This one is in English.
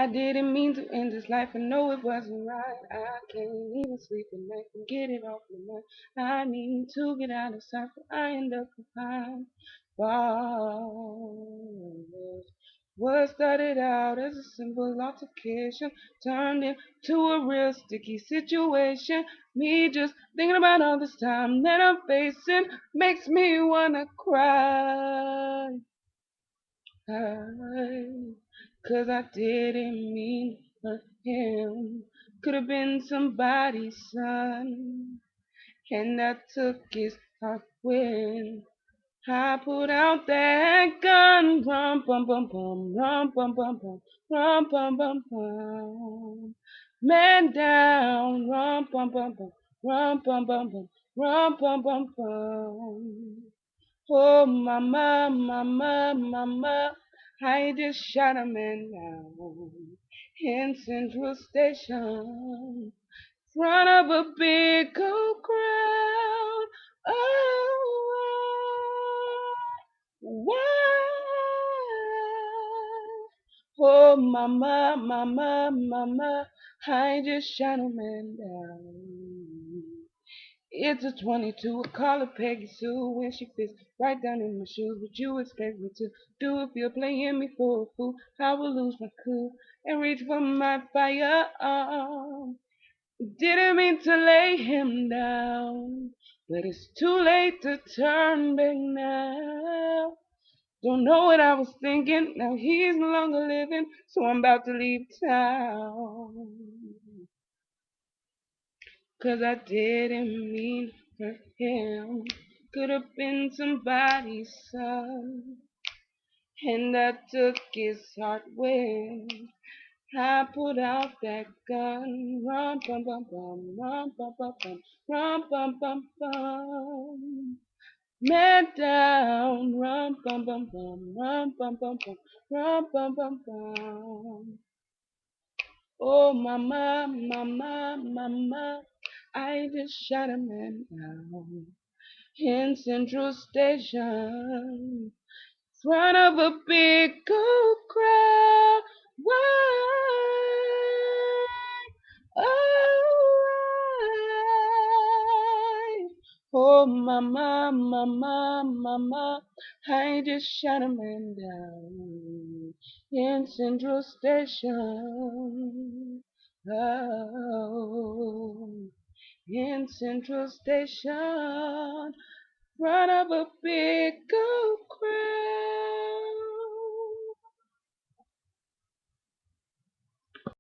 I didn't mean to end this life, I know it wasn't right. I can't even sleep at night and get it off my mind. I need to get out of sight, but I end up behind bars. What started out as a simple altercation turned into a real sticky situation. Me just thinking about all this time that I'm facing makes me wanna cry. 'Cause I didn't mean for him. Could have been somebody's son, and I took his heart when I put out that gun. Rum bum bum bum, rum bum bum bum, rum bum bum bum. Man down, rum bum bum bum, rum bum bum bum, rum bum bum bum. Oh mama, mama, mama, I just shot a man down in Central Station, front of a big old crowd. Oh, why? Oh mama, mama, mama, I just shot a man down. It's a 22, I call her Peggy Sue when she fits right down in my shoes. What you expect me to do if you're playing me for a fool? I will lose my cool and reach for my firearm. Didn't mean to lay him down, but it's too late to turn back now. Don't know what I was thinking, now he's no longer living, so I'm about to leave town. 'Cause I didn't mean for him. Could have been somebody's son. And I took his heart when I put out that gun. Rum bum bum bum, rum bum bum bum, rum bum bum bum. Man down, rum bum bum bum, rum bum bum bum, rum bum bum bum. Oh mama, mama, mama, I just shot a man down in Central Station, front of a big old crowd. Why? Oh, why? Oh, mama, mama, mama, I just shot a man down in Central Station. Oh, in Central Station, front of a big old crowd.